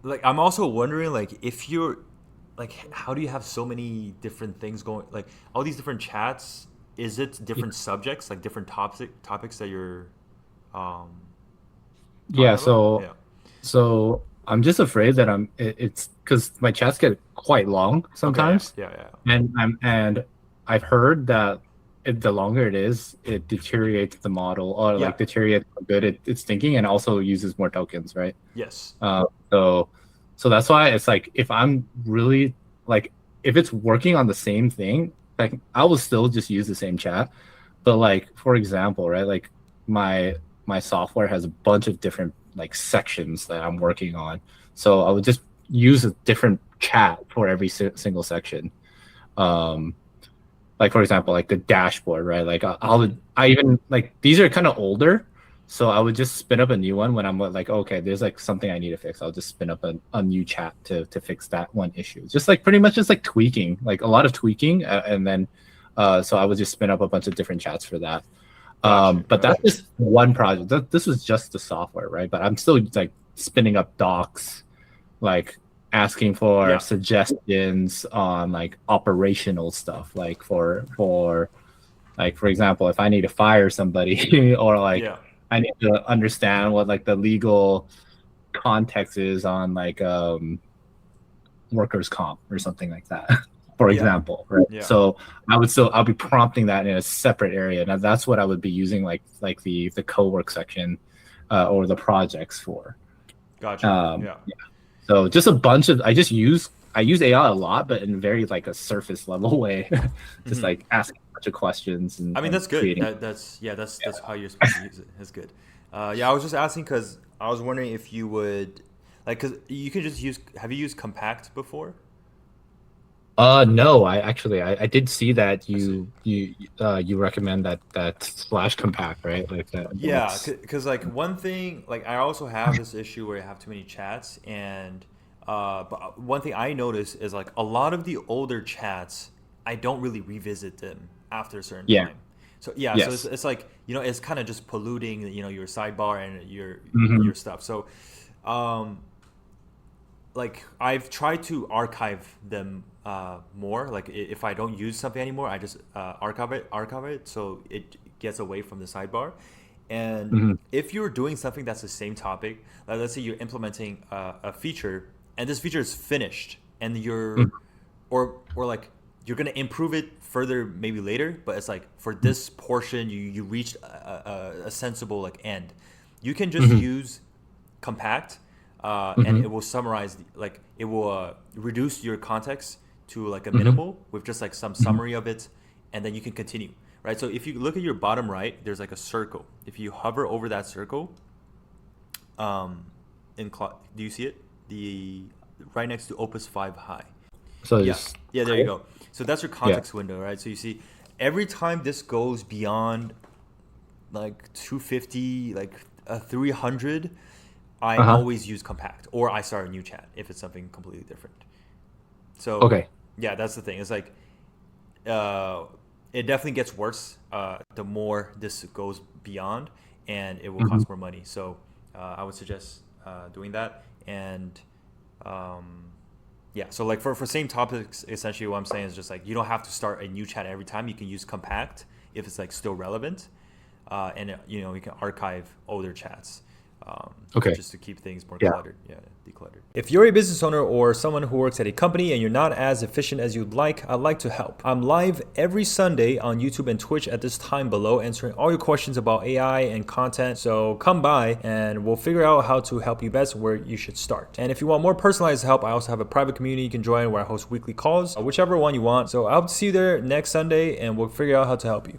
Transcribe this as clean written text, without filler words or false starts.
like I'm also wondering like if you're like how do you have so many different things going like all these different chats? Is it different subjects like different topics that you're um Yeah, talking about? so Yeah. so I'm just afraid that it's because my chats get quite long Okay. Yeah. sometimes, Yeah. Yeah. and I've heard that the longer it is, it deteriorates the model or Yeah. like deteriorates how good it's thinking and also uses more tokens, right? Yes. Uh, so so that's why it's like if I'm really like if it's working on the same thing, like I will still just use the same chat. But like for example, right, like my my software has a bunch of different like sections that I'm working on. So I would just use a different chat for every single section. Um, like for example, like the dashboard, right? Like Mm-hmm. I even like these are kind of older, so I would just spin up a new one when I'm like, okay, there's like something I need to fix. I'll just spin up a new chat to fix that one issue. Just like pretty much just like tweaking, like a lot of tweaking, and then so I would just spin up a bunch of different chats for that. Got you. But Got that's you. just one project. This was just the software, right? But I'm still like spinning up docs, like asking for Yeah. suggestions on like operational stuff, like for like for example, if I need to fire somebody or like Yeah. I need to understand what like the legal context is on like workers comp or something like that. For Yeah. example, right? Yeah. So I'll be prompting that in a separate area. Now that's what I would be using like the co-work section or the projects for. Got you. Um, Yeah. so just a bunch of I use AI a lot, but in very like a surface level way, just Mm-hmm. like asking a bunch of questions I mean, and that's good. creating. That's yeah. That's Yeah. how you're supposed to use it. That's good. Yeah, I was just asking because I was wondering if you would like because you can just use. Have you used Compact before? No, I did see that I see. you recommend that slash compact, right? Like that Yeah, that's because like one thing, like I also have this issue where I have too many chats, and but one thing I notice is like a lot of the older chats, I don't really revisit them after a certain yeah, time. So yeah, so yes. it's like it's kind of just polluting your sidebar and Hmm. your stuff. So um, like I've tried to archive them more. Like if I don't use something anymore, I just archive it, so it gets away from the sidebar. And Hmm. if you're doing something that's the same topic, like let's say you're implementing a feature, and this feature is finished, and or like you're gonna improve it further maybe later, but it's like for this portion you reached a sensible like end. You can just Hmm. use compact, and Hmm. it will summarize like it will reduce your context to like a Hmm. minimal with just like some Hmm. summary of it, and then you can continue, right? So if you look at your bottom right, there's like a circle. If you hover over that circle, um, do you see it? The right next to Opus 5 High. So Yeah, just yeah, there you go. So that's your yeah. context window, right? So you see every time this goes beyond like 250, like 300, I Uh-huh. always use compact or I start a new chat if it's something completely different. So Okay. yeah, that's the thing. It's like uh, it definitely gets worse the more this goes beyond, and it will Hmm. cost more money. So I would suggest doing that. And um, yeah, so like for same topics, essentially what I'm saying is just like you don't have to start a new chat every time. You can use compact if it's like still relevant, and you can archive older chats, um, Okay. just to keep things more Yeah. cluttered. Yeah, decluttered. If you're a business owner or someone who works at a company and you're not as efficient as you'd like, I'd like to help. I'm live every Sunday on YouTube and Twitch at this time below, answering all your questions about AI and content. So come by and we'll figure out how to help you best where you should start. And if you want more personalized help, I also have a private community you can join where I host weekly calls, whichever one you want. So I hope to see you there next Sunday and we'll figure out how to help you.